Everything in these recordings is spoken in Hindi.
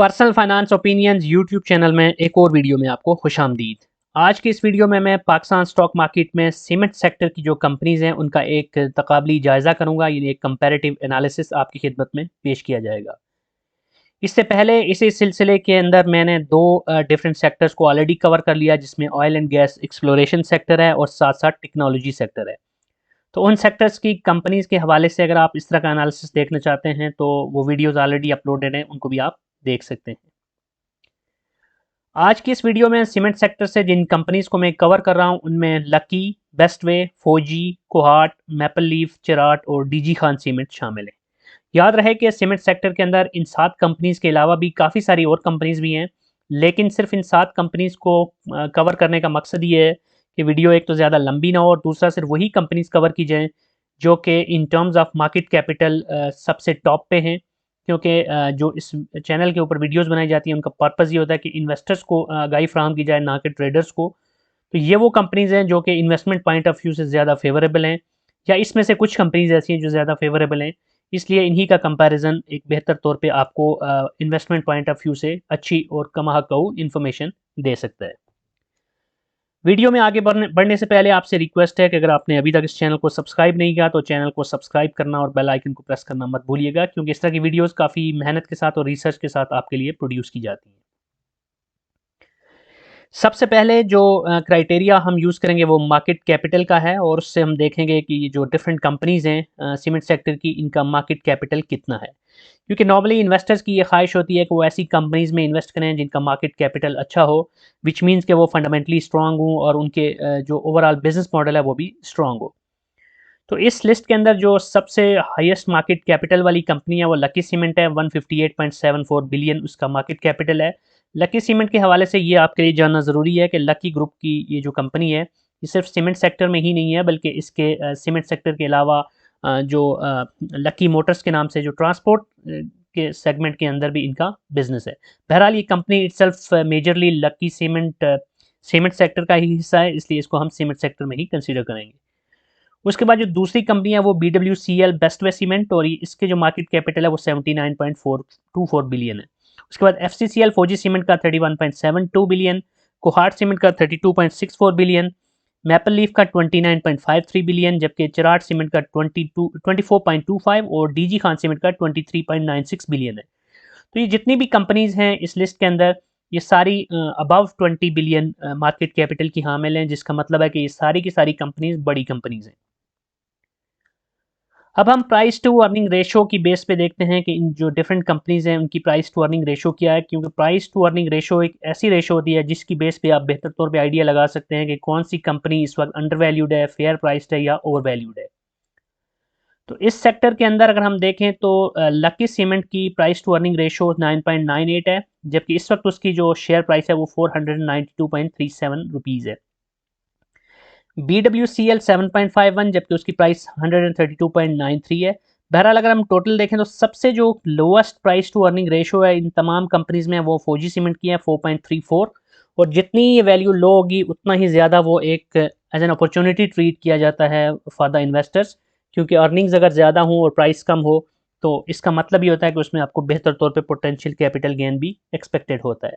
Personal finance opinions YouTube channel में एक और वीडियो में आपको खुशामदीद। आज की इस वीडियो में मैं पाकिस्तान स्टॉक मार्केट में सीमेंट सेक्टर की जो कंपनीज हैं उनका एक तकाबली जायज़ा करूंगा। ये एक कंपैरेटिव एनालिसिस आपकी खिदमत में पेश किया जाएगा। इससे पहले इसी सिलसिले के अंदर मैंने दो डिफरेंट सेक्टर्स को ऑलरेडी कवर कर लिया, जिसमें oil and gas exploration sector है और साथ साथ टेक्नोलॉजी सेक्टर है। तो उन सेक्टर्स की कंपनीज के हवाले से अगर आप इस तरह का एनालिसिस देखना चाहते हैं तो वो वीडियोस ऑलरेडी अपलोडेड हैं, उनको भी आप देख सकते हैं। आज की इस वीडियो में सीमेंट सेक्टर से जिन कंपनीज को मैं कवर कर रहा हूं उनमें लकी, बेस्टवे, फौजी, कोहाट, मैपल लीफ, चिराट और डीजी खान सीमेंट शामिल है। याद रहे कि सीमेंट सेक्टर के अंदर इन 7 कंपनीज के अलावा भी काफ़ी सारी और कंपनीज भी हैं, लेकिन सिर्फ इन 7 कंपनीज को कवर करने का मकसद ये है कि वीडियो एक तो ज़्यादा लंबी ना हो और दूसरा सिर्फ वही कंपनीज कवर की जाएँ जो कि in terms of market capital सबसे टॉप पे हैं। क्योंकि जो इस चैनल के ऊपर वीडियोस बनाई जाती हैं उनका पर्पज़ ये होता है कि इन्वेस्टर्स को आगाही फराहम की जाए, ना कि ट्रेडर्स को। तो ये वो कंपनीज़ हैं जो कि इन्वेस्टमेंट पॉइंट ऑफ व्यू से ज़्यादा फेवरेबल हैं, या इसमें से कुछ कंपनीज़ ऐसी हैं जो ज़्यादा फेवरेबल हैं। इसलिए इन्हीं का कंपैरिजन एक बेहतर तौर पे आपको इन्वेस्टमेंट पॉइंट ऑफ व्यू से अच्छी और कमाकऊ इन्फॉर्मेशन दे सकता है। वीडियो में आगे बढ़ने से पहले आपसे रिक्वेस्ट है कि अगर आपने अभी तक इस चैनल को सब्सक्राइब नहीं किया तो चैनल को सब्सक्राइब करना और बेल आइकन को प्रेस करना मत भूलिएगा, क्योंकि इस तरह की वीडियोस काफ़ी मेहनत के साथ और रिसर्च के साथ आपके लिए प्रोड्यूस की जाती हैं। सबसे पहले जो क्राइटेरिया हम यूज़ करेंगे वो मार्केट कैपिटल का है, और उससे हम देखेंगे कि ये जो डिफरेंट कंपनीज़ हैं सीमेंट सेक्टर की, इनका मार्केट कैपिटल कितना है। क्योंकि नॉर्मली इन्वेस्टर्स की ये ख्वाहिश होती है कि वो ऐसी कंपनीज़ में इन्वेस्ट करें जिनका मार्केट कैपिटल अच्छा हो, विच मीन्स कि वो फंडामेंटली स्ट्रांग हों और उनके जो ओवरऑल बिजनेस मॉडल है वो भी स्ट्रांग हो। तो इस लिस्ट के अंदर जो सबसे हाईएस्ट मार्केट कैपिटल वाली कंपनी है वो लकी सीमेंट है। 158.74 बिलियन उसका मार्केट कैपिटल है। लकी सीमेंट के हवाले से ये आपके लिए जानना ज़रूरी है कि लकी ग्रुप की ये जो कंपनी है ये सिर्फ सीमेंट सेक्टर में ही नहीं है, बल्कि इसके सीमेंट सेक्टर के अलावा जो लकी मोटर्स के नाम से जो ट्रांसपोर्ट के सेगमेंट के अंदर भी इनका बिजनेस है। बहरहाल ये company itself majorly lucky cement cement sector का ही हिस्सा है, इसलिए इसको हम सीमेंट सेक्टर में ही कंसिडर करेंगे। उसके बाद जो दूसरी कंपनी है वो BWCL बेस्टवे सीमेंट, और इसके जो मार्केट कैपिटल है वो 79.424 बिलियन है। उसके बाद FCCL फौजी सीमेंट का 31.72 बिलियन, कोहाट सीमेंट का 32.64 बिलियन, मैपल लीफ का 29.53 बिलियन, जबकि चिराट सीमेंट का 24.25 और डीजी खान सीमेंट का 23.96 बिलियन है। तो ये जितनी भी कंपनीज हैं इस लिस्ट के अंदर ये सारी अबव 20 बिलियन मार्केट कैपिटल की हामिल हैं, जिसका मतलब है कि ये सारी की सारी कंपनीज बड़ी कंपनीज हैं। अब हम प्राइस टू अर्निंग रेशो की बेस पे देखते हैं कि इन जो डिफरेंट कंपनीज हैं उनकी प्राइस टू अर्निंग रेशो क्या है। क्योंकि प्राइस टू अर्निंग रेशो एक ऐसी रेशो होती है जिसकी बेस पे आप बेहतर तौर पे आइडिया लगा सकते हैं कि कौन सी कंपनी इस वक्त अंडर वैल्यूड है, फेयर प्राइस्ड है या ओवर वैल्यूड है। तो इस सेक्टर के अंदर अगर हम देखें तो लकी सीमेंट की प्राइस टू अर्निंग रेशो 9.98 है, जबकि इस वक्त उसकी जो शेयर प्राइस है वो 492.37 रुपीज़ है। BWCL 7.51, जबकि उसकी प्राइस 132.93 है। बहरहाल अगर हम टोटल देखें तो सबसे जो lowest price to earning ratio है इन तमाम कंपनीज में वो फौजी सीमेंट की है 4.34, और जितनी ये वैल्यू लो होगी उतना ही ज़्यादा वो एक एज एन अपॉर्चुनिटी ट्रीट किया जाता है फॉर द इन्वेस्टर्स। क्योंकि अर्निंग्स अगर ज़्यादा हो और प्राइस कम हो तो इसका मतलब ये होता है कि उसमें आपको बेहतर तौर पे पोटेंशियल कैपिटल गेन भी एक्सपेक्टेड होता है।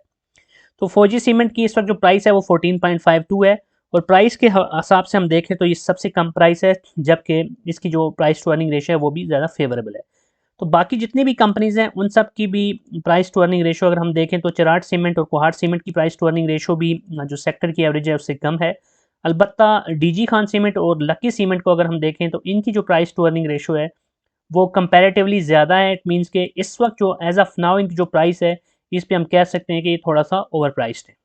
तो फौजी सीमेंट की इस वक्त जो प्राइस है वो 14.52 है, और प्राइस के हिसाब से हम देखें तो ये सबसे कम प्राइस है, जबकि इसकी जो प्राइस टू अर्निंग रेशो है वो भी ज़्यादा फेवरेबल है। तो बाकी जितनी भी कंपनीज हैं उन सब की भी प्राइस टू अर्निंग रेशो अगर हम देखें तो चिराट सीमेंट और कोहाट सीमेंट की प्राइस टू अर्निंग रेशो भी जो सेक्टर की एवरेज है उससे कम है। अलबत्ता डीजी खान सीमेंट और लकी सीमेंट को अगर हम देखें तो इनकी जो प्राइस टू अर्निंग रेशो है वो कंपैरेटिवली ज़्यादा है। इट मीन्स के इस वक्त जो एज ऑफ नाउ इनकी जो प्राइस है इस पे हम कह सकते हैं कि ये थोड़ा सा ओवर प्राइस्ड है।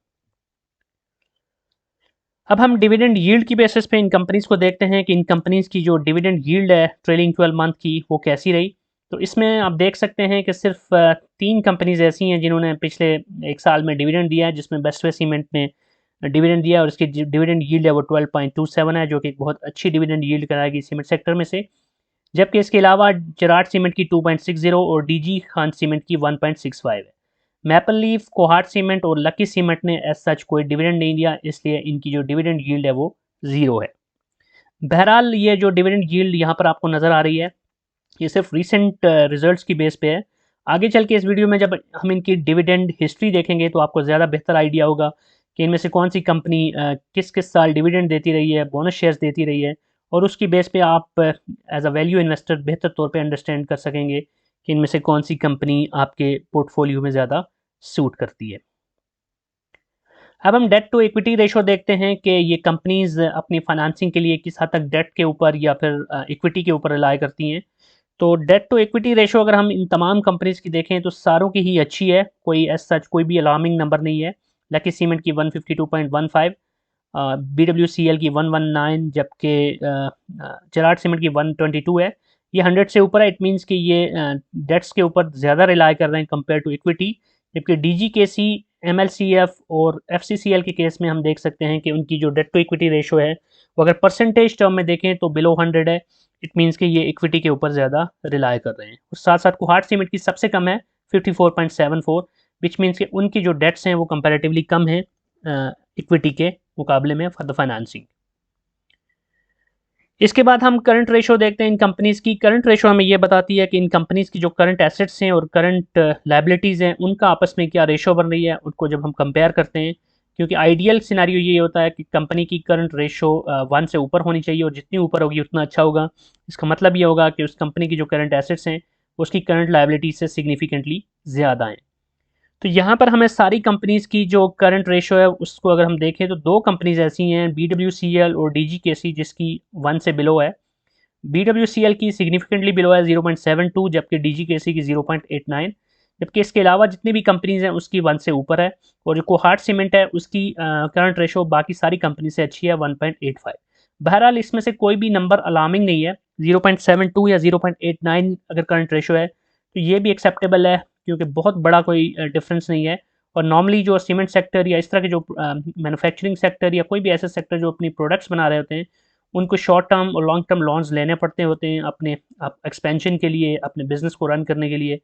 अब हम डिविडेंड यील्ड की बेसिस पे इन कंपनीज को देखते हैं कि इन कंपनीज की जो डिविडेंड यील्ड है ट्रेलिंग 12 मंथ की वो कैसी रही। तो इसमें आप देख सकते हैं कि सिर्फ 3 कंपनीज ऐसी हैं जिन्होंने पिछले एक साल में डिविडेंड दिया है, जिसमें बेस्टवे सीमेंट ने डिविडेंड दिया और इसकी डिविडेंड यील्ड है वो 12.27 है, जो कि एक बहुत अच्छी डिविडेंड यील्ड कराएगी सीमेंट सेक्टर में से। जबकि इसके अलावा चिराट सीमेंट की 2.60 और डीजी खान सीमेंट की 1.65 है। मैपल लीफ, कोहाट सीमेंट और लकी सीमेंट ने एज सच कोई डिविडेंड नहीं दिया, इसलिए इनकी जो डिविडेंड यील्ड है वो ज़ीरो है। बहरहाल ये जो डिविडेंड यील्ड यहाँ पर आपको नज़र आ रही है ये सिर्फ रीसेंट रिजल्ट्स की बेस पे है। आगे चल के इस वीडियो में जब हम इनकी डिविडेंड हिस्ट्री देखेंगे तो आपको ज़्यादा बेहतर आइडिया होगा कि इनमें से कौन सी कंपनी किस किस साल डिविडेंड देती रही है, बोनस शेयर्स देती रही है, और उसकी बेस पे आप एज अ वैल्यू इन्वेस्टर बेहतर तौर पे अंडरस्टैंड कर सकेंगे कि इनमें से कौन सी कंपनी आपके पोर्टफोलियो में ज़्यादा सूट करती है। अब हम डेट टू इक्विटी रेशो देखते हैं कि ये कंपनीज अपनी फाइनेंसिंग के लिए किस हद तक डेट के ऊपर या फिर इक्विटी के ऊपर रिलाय करती हैं। तो डेट टू इक्विटी रेशो अगर हम इन तमाम कंपनीज की देखें तो सारों की ही अच्छी है, कोई एज सच कोई भी अलार्मिंग नंबर नहीं है। लकी सीमेंट की 152.15, BWCL की 119, जबकि जेराड सीमेंट की 122 है। ये 100 से ऊपर है, इट मीन्स कि ये डेट्स के ऊपर ज़्यादा रिलाय कर रहे हैं कंपेयर टू इक्विटी। जबकि DGKC, MLCF और FCCL के केस में हम देख सकते हैं कि उनकी जो डेट टू इक्विटी रेशो है वो अगर परसेंटेज टर्म में देखें तो बिलो 100 है। इट मीन्स कि ये इक्विटी के ऊपर ज़्यादा रिलाय कर रहे हैं। और साथ साथ कुहाड़ सीमेंट की सबसे कम है 54.74, विच मीन्स कि उनकी जो डेट्स हैं वो कंपेरेटिवली कम है इक्विटी के मुकाबले में फॉर द फाइनेंसिंग। इसके बाद हम करंट रेशो देखते हैं इन कंपनीज़ की। करंट रेशो हमें ये बताती है कि इन कंपनीज़ की जो करंट एसेट्स हैं और करंट लाइबिलिटीज़ हैं उनका आपस में क्या रेशो बन रही है, उनको जब हम कंपेयर करते हैं। क्योंकि आइडियल सिनारियो ये होता है कि कंपनी की करंट रेशो 1 से ऊपर होनी चाहिए, और जितनी ऊपर होगी उतना अच्छा होगा। इसका मतलब ये होगा कि उस कंपनी की जो करंट एसेट्स हैं उसकी करंट लाइबिलिटी से सिग्निफिकेंटली ज़्यादा हैं। तो यहाँ पर हमें सारी कंपनीज़ की जो करंट रेशो है उसको अगर हम देखें तो दो कंपनीज़ ऐसी हैं, BWCL और DGKC, जिसकी 1 से बिलो है। BWCL की सिग्निफिकेंटली बिलो है 0.72, जबकि DGKC की 0.89। जबकि इसके अलावा जितनी भी कंपनीज़ हैं उसकी 1 से ऊपर है। और जो कोहाट सीमेंट है उसकी करंट रेशो बाकी सारी कंपनी से अच्छी है, 1.85। बहरहाल इसमें से कोई भी नंबर अलार्मिंग नहीं है। 0.72 या 0.89 अगर करंट रेशो है तो ये भी एक्सेप्टेबल है, क्योंकि बहुत बड़ा कोई डिफरेंस नहीं है। और नॉर्मली जो सीमेंट सेक्टर या इस तरह के जो मैन्युफैक्चरिंग सेक्टर या कोई भी ऐसे सेक्टर जो अपनी प्रोडक्ट्स बना रहे होते हैं उनको शॉर्ट टर्म और लॉन्ग टर्म लोन्स लेने पड़ते होते हैं अपने एक्सपेंशन के लिए, अपने बिजनेस को रन करने के लिए।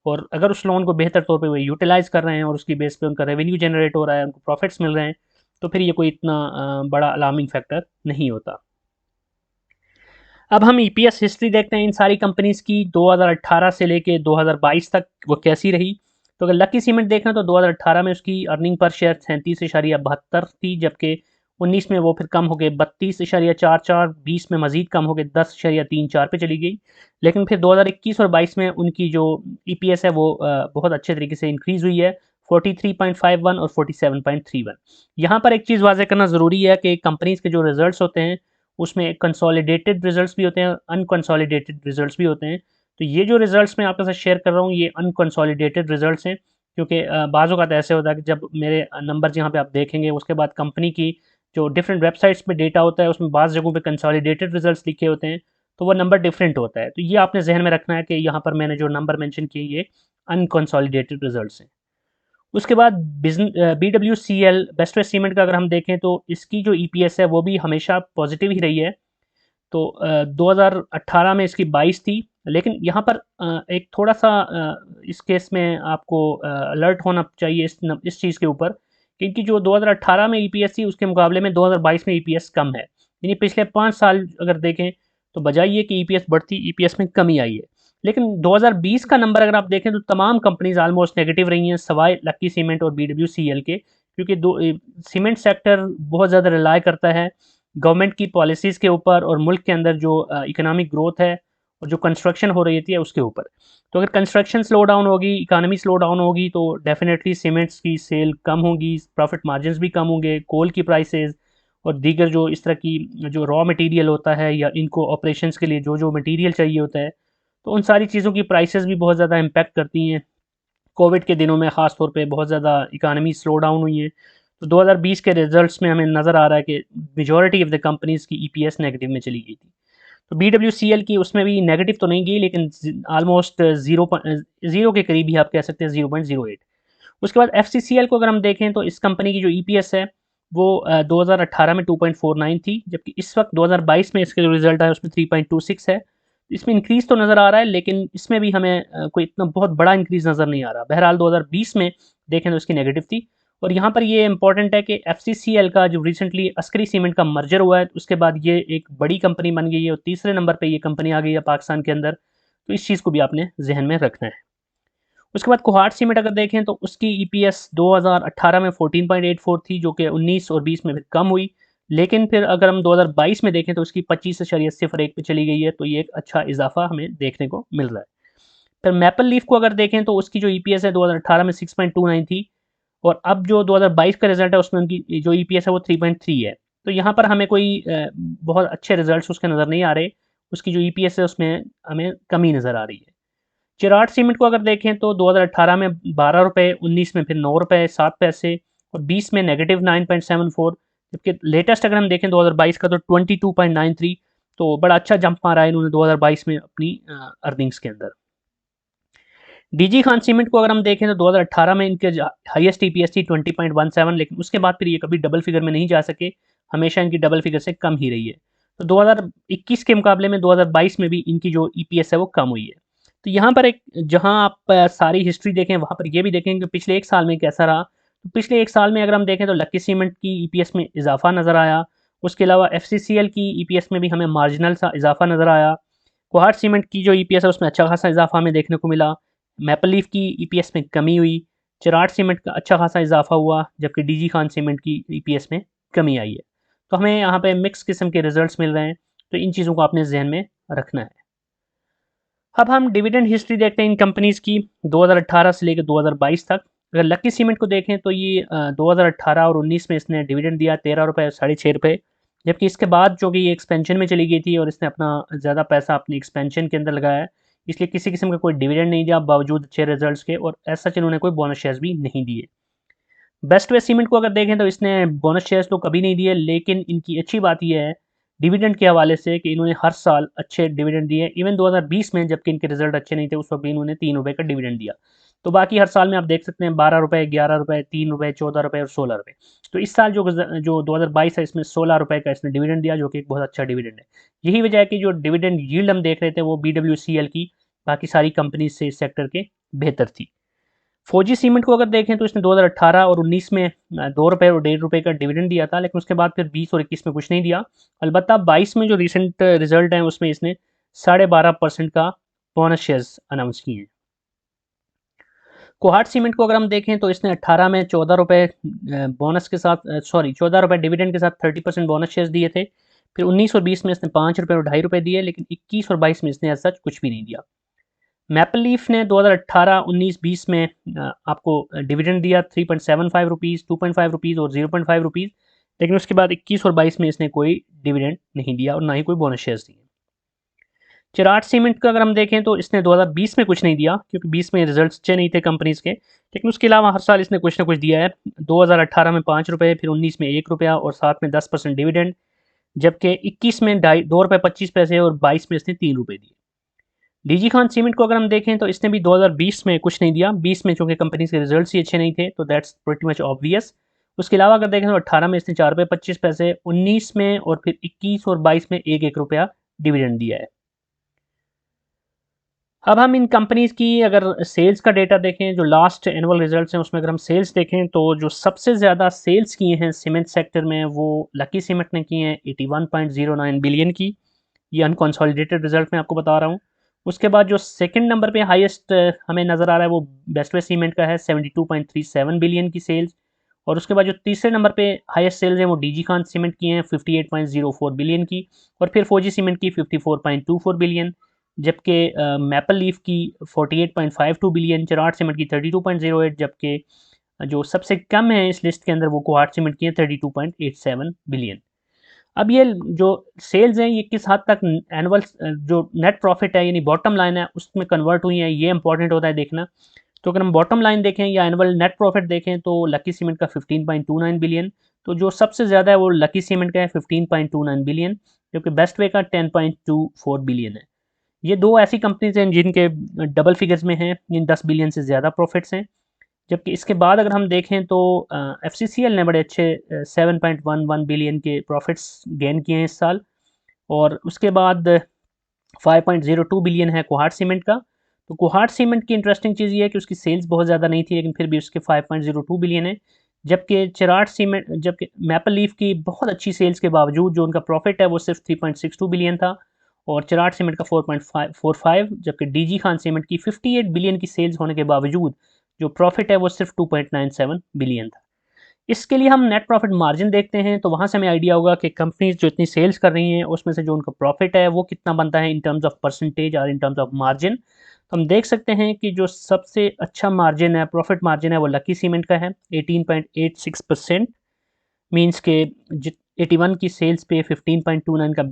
और अगर उस लोन को बेहतर तौर पे वो यूटिलाइज़ कर रहे हैं और उसकी बेस पे उनका रेवेन्यू जनरेट हो रहा है, उनको प्रॉफिट्स मिल रहे हैं, तो फिर ये कोई इतना बड़ा अलार्मिंग फैक्टर नहीं होता। अब हम EPS हिस्ट्री देखते हैं इन सारी कंपनीज़ की 2018 से लेके 2022 तक वो कैसी रही। तो अगर लकी सीमेंट देखें तो 2018 में उसकी अर्निंग पर शेयर 37.72 थी, जबकि 19 में वो फिर कम हो गए 32.44, 20 में मज़ीद कम हो गए 10.34 पे चली गई। लेकिन फिर 2021 और 22 में उनकी जो EPS है वो बहुत अच्छे तरीके से इंक्रीज़ हुई है, 43.51 और 47.31। यहाँ पर एक चीज़ वाज़ेह करना ज़रूरी है कि कंपनीज़ के जो रिजल्ट्स होते हैं उसमें कंसोलिडेटेड रिजल्ट्स भी होते हैं, अनकंसोलिडेटेड रिजल्ट्स भी होते हैं। तो ये जो रिजल्ट्स मैं आपके साथ शेयर कर रहा हूँ ये अनकंसोलिडेटेड रिजल्ट्स हैं, क्योंकि बाज़ औक़ात ऐसे होता है कि जब मेरे नंबर्स यहाँ पे आप देखेंगे उसके बाद कंपनी की जो डिफरेंट वेबसाइट्स पे डेटा होता है उसमें बाज़ जगहों पे कंसोलिडेटेड रिजल्ट्स लिखे होते हैं, तो वो नंबर डिफरेंट होता है। तो ये आपने ज़हन में रखना है कि यहाँ पर मैंने जो नंबर मेंशन किए ये अनकंसोलिडेटेड रिजल्ट्स हैं। उसके बाद BWCL बेस्ट वेस्ट सीमेंट का अगर हम देखें तो इसकी जो EPS है वो भी हमेशा पॉजिटिव ही रही है। तो 2018 में इसकी 22 थी, लेकिन यहाँ पर एक थोड़ा-सा इस केस में आपको अलर्ट होना चाहिए इस चीज़ के ऊपर कि इनकी जो 2018 में EPS थी उसके मुकाबले में 2022 में EPS कम है। यानी पिछले 5 साल अगर देखें तो बजाय ये कि EPS बढ़ती, EPS में कमी आई है। लेकिन 2020 का नंबर अगर आप देखें तो तमाम कंपनीज़ ऑलमोस्ट नेगेटिव रही हैं सिवाय लकी सीमेंट और BWCL के, क्योंकि सीमेंट सेक्टर बहुत ज़्यादा रिलाय करता है गवर्नमेंट की पॉलिसीज़ के ऊपर और मुल्क के अंदर जो इकोनॉमिक ग्रोथ है और जो कंस्ट्रक्शन हो रही है उसके ऊपर। तो अगर कंस्ट्रक्शन स्लो डाउन होगी, इकोनॉमी स्लो डाउन होगी तो डेफिनेटली सीमेंट्स की सेल कम होगी, प्रॉफिट मार्जिन्स भी कम होंगे, कोल की प्राइसेस और दीगर जो इस तरह की जो रॉ मटेरियल होता है या इनको ऑपरेशंस के लिए जो जो मटेरियल चाहिए होता है, तो उन सारी चीज़ों की प्राइसेस भी बहुत ज़्यादा इम्पैक्ट करती हैं। कोविड के दिनों में ख़ास तौर पे बहुत ज़्यादा इकोनॉमी स्लो डाउन हुई है। तो 2020 के रिजल्ट्स में हमें नज़र आ रहा है कि मेजॉरिटी ऑफ द कंपनीज़ की EPS नेगेटिव में चली गई थी। तो BWCL की उसमें भी नेगेटिव तो नहीं गई, लेकिन ऑलमोस्ट 0 के करीब ही आप कह सकते हैं, 0.08। उसके बाद FCCL को अगर हम देखें तो इस कंपनी की जो EPS है वो 2018 में 2.49 थी, जबकि इस वक्त 2022 में इसके जो रिजल्ट आए उसमें 3.26 है। इसमें इंक्रीज़ तो नज़र आ रहा है, लेकिन इसमें भी हमें कोई इतना बहुत बड़ा इंक्रीज़ नज़र नहीं आ रहा। बहरहाल 2020 में देखें तो इसकी नेगेटिव थी। और यहाँ पर ये इंपॉर्टेंट है कि FCCL का जो रिसेंटली अस्करी सीमेंट का मर्जर हुआ है उसके बाद ये एक बड़ी कंपनी बन गई है और तीसरे नंबर पे ये कंपनी आ गई है पाकिस्तान के अंदर। तो इस चीज़ को भी आपने जहन में रखना है। उसके बाद कोहाट सीमेंट अगर देखें तो उसकी ईपीएस 2018 में 14.84 थी, जो कि 19 और 20 में फिर कम हुई, लेकिन फिर अगर हम 2022 में देखें तो उसकी 25.01 पे चली गई है, तो ये एक अच्छा इजाफा हमें देखने को मिल रहा है। फिर मैपल लीफ को अगर देखें तो उसकी जो ईपीएस है 2018 में 6.29 थी, और अब जो 2022 का रिजल्ट है उसमें उनकी जो ईपीएस है वो 3.3 है। तो यहाँ पर हमें कोई बहुत अच्छे रिजल्ट्स उसके नज़र नहीं आ रहे, उसकी जो ईपीएस है उसमें हमें कमी नज़र आ रही है। चिराट सीमेंट को अगर देखें तो 2018 में 12 रुपये, 19 में फिर 9 रुपये 7 पैसे, और 20 में नेगेटिव 9.74, जबकि लेटेस्ट अगर हम देखें 2022 का तो 22.93। तो बड़ा अच्छा जंप मारा है इन्होंने 2022 में अपनी अर्निंग्स के अंदर। डीजी खान सीमेंट को अगर हम देखें तो 2018 में इनके हाईएस्ट ईपीएस थी 20.17, लेकिन उसके बाद फिर ये कभी डबल फिगर में नहीं जा सके, हमेशा इनकी डबल फिगर से कम ही रही है। तो 2021 के मुकाबले में 2022 में भी इनकी जो ईपीएस है वो कम हुई है। तो यहाँ पर एक, जहाँ आप सारी हिस्ट्री देखें वहाँ पर ये भी देखें कि पिछले एक साल में कैसा रहा। तो पिछले एक साल में अगर हम देखें तो लक्की सीमेंट की ईपीएस में इजाफा नज़र आया, उसके अलावा एफसीसीएल की ईपीएस में भी हमें मार्जिनल सा इजाफा नज़र आया, कोहाट सीमेंट की जो ईपीएस है उसमें अच्छा खासा इजाफा हमें देखने को मिला, मैपल लीफ की ईपीएस में कमी हुई, चिराट सीमेंट का अच्छा खासा इजाफा हुआ, जबकि डीजी खान सीमेंट की ईपीएस में कमी आई है। तो हमें यहाँ पे मिक्स किस्म के रिजल्ट्स मिल रहे हैं, तो इन चीज़ों को आपने जहन में रखना है। अब हम डिविडेंड हिस्ट्री देखते हैं इन कंपनीज़ की 2018 से लेकर 2022 तक। अगर लक्की सीमेंट को देखें तो ये 2018 और 19 में इसने डिविडेंड दिया 13 रुपये 6.5 रुपये, जबकि इसके बाद जो कि ये एक्सपेंशन में चली गई थी और इसने अपना ज़्यादा पैसा अपनी एक्सपेंशन के अंदर लगाया है, इसलिए किसी किस्म का कोई डिविडेंड नहीं दिया बावजूद अच्छे रिजल्ट्स के, और ऐसा इन्होंने कोई बोनस शेयर्स भी नहीं दिए। बेस्ट वे सीमेंट को अगर देखें तो इसने बोनस शेयर्स तो कभी नहीं दिए, लेकिन इनकी अच्छी बात यह है डिविडेंड के हवाले से कि इन्होंने हर साल अच्छे डिविडेंड दिए। इवन 2020 में जबकि इनके रिजल्ट अच्छे नहीं थे उस वक्त भी इन्होंने 3 रुपये का डिविडेंड दिया। तो बाकी हर साल में आप देख सकते हैं 12 रुपये, 11 रुपये, 3 रुपये, 14 रुपये और 16 रुपये। तो इस साल जो 2022 है इसमें 16 रुपये का इसने डिविडेंड दिया, जो कि एक बहुत अच्छा डिविडेंड है। यही वजह है कि जो डिविडेंड यील्ड हम देख रहे थे वो BWCL की बाकी सारी कंपनी से इस सेक्टर के बेहतर थी। फौजी सीमेंट को अगर देखें तो इसने 2018 और 19 में 2 रुपये और 1.5 रुपये का डिविडेंड दिया था, लेकिन उसके बाद फिर 20 और 21 में कुछ नहीं दिया। अलबत्ता 22 में जो रिसेंट रिजल्ट हैं उसमें इसने 12.5% का बोनस शेयर्स अनाउंस किए हैं। कोहाट सीमेंट को अगर हम देखें तो इसने 18 में 14 रुपये बोनस के साथ, 14 रुपये डिविडेंड के साथ 30% बोनस शेयर्स दिए थे। फिर 19 और 20 में इसने 5 रुपये और 2.5 रुपये दिए, लेकिन 21 और 22 में इसने ऐसा सच कुछ भी नहीं दिया। मैपल लीफ ने 2018, 19, 20 में आपको डिविडेंड दिया 3.75 रुपीज़, 2.5 रुपीज़ और 0.5 रुपीज़, लेकिन उसके बाद 21 और 22 में इसने कोई डिविडेंड नहीं दिया और ना ही कोई बोनस शेयर्स दिए। चिराट सीमेंट का अगर हम देखें तो इसने 2020 में कुछ नहीं दिया, क्योंकि 20 में रिजल्ट्स अच्छे नहीं थे कंपनीज के, लेकिन उसके अलावा हर साल इसने कुछ ना कुछ दिया है। 2018 में 5 रुपये, फिर 19 में 1 रुपया और साथ में 10% डिविडेंड, जबकि 21 में 2 रुपये 25 पैसे और 22 में इसने 3 रुपये दिए। डीजी खान सीमेंट को अगर हम देखें तो इसने भी 2020 में कुछ नहीं दिया, 20 में चूंकि कंपनी के रिजल्ट्स ही अच्छे नहीं थे, तो दैट्स प्रीटी मच ऑब्वियस। उसके अलावा अगर देखें तो 18 में इसने 4 रुपये 25 पैसे, 19 में और फिर 21 और 22 में 1-1 रुपया डिविडेंड दिया है। अब हम इन कंपनीज की अगर सेल्स का डेटा देखें, जो लास्ट एनुअल रिजल्ट्स हैं उसमें अगर हम सेल्स देखें तो जो सबसे ज़्यादा सेल्स किए हैं सीमेंट सेक्टर में वो लकी सीमेंट ने किए हैं 81.09 बिलियन की। ये अनकंसोलिडेटेड रिजल्ट मैं आपको बता रहा हूँ। उसके बाद जो सेकंड नंबर पे हाईएस्ट हमें नज़र आ रहा है वो बेस्ट वे सीमेंट का है 72.37 बिलियन की सेल्स। और उसके बाद जो तीसरे नंबर पे हाईएस्ट सेल्स हैं वो डीजी खान सीमेंट की हैं 58.04 बिलियन की, और फिर फौजी सीमेंट की 54.24 बिलियन, जबकि मैपल लीफ की 48.52 बिलियन, चिराट सीमेंट की 32.08, जबकि जो सबसे कम है इस लिस्ट के अंदर वो कोहाट सीमेंट की है 32.87 बिलियन। अब ये जो सेल्स हैं ये किस हद तक एनुअल जो नेट प्रॉफिट है यानी बॉटम लाइन है उसमें कन्वर्ट हुई है, ये इंपॉर्टेंट होता है देखना। तो अगर हम बॉटम लाइन देखें या एनुअल नेट प्रॉफिट देखें तो लकी सीमेंट का 15.29 बिलियन, तो जो सबसे ज़्यादा है वो लकी सीमेंट का है 15.29 बिलियन, जबकि बेस्ट वे का 10.24 बिलियन है। ये दो ऐसी कंपनीज हैं जिनके डबल फिगर्स में हैं, इन 10 बिलियन से ज़्यादा प्रॉफिट्स हैं। जबकि इसके बाद अगर हम देखें तो एफसीसीएल ने बड़े अच्छे 7.11 बिलियन के प्रॉफिट्स गेन किए हैं इस साल, और उसके बाद 5.02 बिलियन है कोहाट सीमेंट का। तो कोहाट सीमेंट की इंटरेस्टिंग चीज़ ये है कि उसकी सेल्स बहुत ज़्यादा नहीं थी, लेकिन फिर भी उसके 5.02 बिलियन है। जबकि मैपल लीफ की बहुत अच्छी सेल्स के बावजूद जो उनका प्रॉफिट है वो सिर्फ 3.62 बिलियन था, और चिराग सीमेंट का 4.45, जबकि डीजी खान सीमेंट की 58 बिलियन की सेल्स होने के बावजूद जो प्रॉफिट है वो सिर्फ 2.97 बिलियन था। इसके लिए हम नेट प्रॉफिट मार्जिन देखते हैं, तो वहाँ से हमें आइडिया होगा कि कंपनीज जो इतनी सेल्स कर रही हैं उसमें से जो उनका प्रॉफिट है वो कितना बनता है इन टर्म्स ऑफ परसेंटेज और इन टर्म्स ऑफ मार्जिन। तो हम देख सकते हैं कि जो सबसे अच्छा मार्जिन है, प्रॉफिट मार्जिन है, वो लकी सीमेंट का है 18.86%। मीन्स के जित 81 की सेल्स पे 15.29 का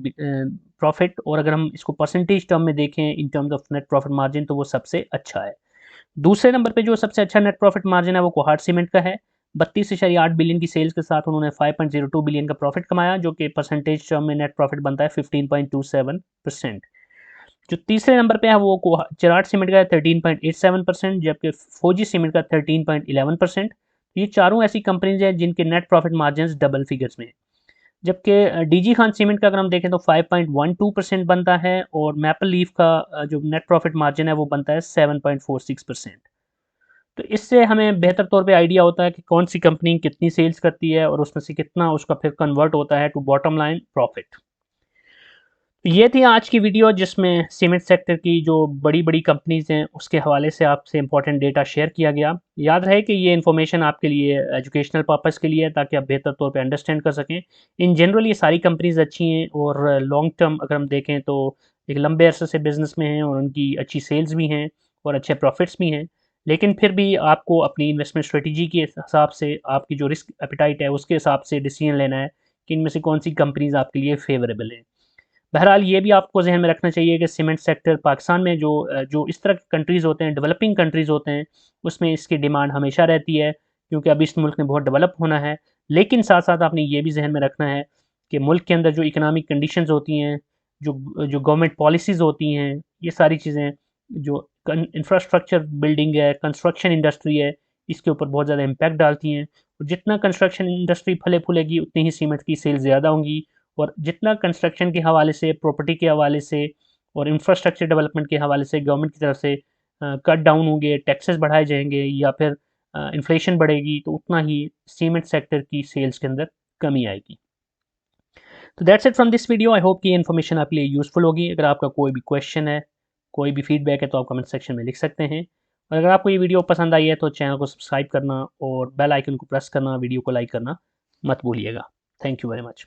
प्रॉफिट, और अगर हम इसको परसेंटेज टर्म में देखें in terms of net profit margin तो वो सबसे अच्छा है। दूसरे नंबर पे जो सबसे अच्छा नेट प्रॉफिट मार्जिन है वो कोहाट सीमेंट का है। 32.8 बिलियन की सेल्स के साथ उन्होंने 5.02 बिलियन का प्रॉफिट कमाया, जो कि परसेंटेज टर्म में नेट प्रॉफिट बनता है 15.27%। जो तीसरे नंबर पे है वो चिराग सीमेंट का है 13.87%, जबकि फौजी सीमेंट का 13.11%। ये चारों ऐसी कंपनीज हैं जिनके net profit margin double figures में है। जबकि डीजी खान सीमेंट का अगर हम देखें तो 5.12% बनता है, और मैपल लीफ का जो नेट प्रॉफिट मार्जिन है वो बनता है 7.46%। तो इससे हमें बेहतर तौर पे आइडिया होता है कि कौन सी कंपनी कितनी सेल्स करती है और उसमें से कितना उसका फिर कन्वर्ट होता है टू बॉटम लाइन प्रॉफिट। ये थी आज की वीडियो जिसमें सीमेंट सेक्टर की जो बड़ी बड़ी कंपनीज हैं उसके हवाले से आपसे इंपॉर्टेंट डेटा शेयर किया गया। याद रहे कि ये इन्फॉर्मेशन आपके लिए एजुकेशनल पर्पज़ के लिए है, ताकि आप बेहतर तौर पे अंडरस्टैंड कर सकें। इन जनरल ये सारी कंपनीज अच्छी हैं, और लॉन्ग टर्म अगर हम देखें तो एक लंबे अरसे से बिजनेस में हैं और उनकी अच्छी सेल्स भी हैं और अच्छे प्रॉफिट्स भी हैं। लेकिन फिर भी आपको अपनी इन्वेस्टमेंट स्ट्रेटजी के हिसाब से, आपकी जो रिस्क एपिटाइट है उसके हिसाब से डिसीजन लेना है कि इनमें से कौन सी कंपनीज आपके लिए फेवरेबल है। बहरहाल ये भी आपको जहन में रखना चाहिए कि सीमेंट सेक्टर पाकिस्तान में जो इस तरह के कंट्रीज़ होते हैं, डेवलपिंग कंट्रीज़ होते हैं, उसमें इसकी डिमांड हमेशा रहती है, क्योंकि अभी इस मुल्क में बहुत डेवलप होना है। लेकिन साथ साथ आपने ये भी जहन में रखना है कि मुल्क के अंदर जो इकनॉमिक कंडीशंस होती हैं, जो गवर्नमेंट पॉलिसीज़ होती हैं, ये सारी चीज़ें, जो इंफ्रास्ट्रक्चर बिल्डिंग है, कंस्ट्रक्शन इंडस्ट्री है, इसके ऊपर बहुत ज़्यादा इम्पैक्ट डालती हैं। और जितना कंस्ट्रक्शन इंडस्ट्री फले फूलेगी उतनी ही सीमेंट की सेल ज़्यादा होंगी, और जितना कंस्ट्रक्शन के हवाले से, प्रॉपर्टी के हवाले से और इंफ्रास्ट्रक्चर डेवलपमेंट के हवाले से गवर्नमेंट की तरफ से कट डाउन होंगे, टैक्सेस बढ़ाए जाएंगे, या फिर इन्फ्लेशन बढ़ेगी, तो उतना ही सीमेंट सेक्टर की सेल्स के अंदर कमी आएगी। तो that's it from this video. I hope कि ये इन्फॉर्मेशन आपके लिए यूज़फुल होगी। अगर आपका कोई भी क्वेश्चन है, कोई भी फीडबैक है, तो आप कमेंट सेक्शन में लिख सकते हैं। और अगर आपको ये वीडियो पसंद आई है तो चैनल को सब्सक्राइब करना और बेल आइकन को प्रेस करना, वीडियो को लाइक करना मत भूलिएगा। Thank you very much.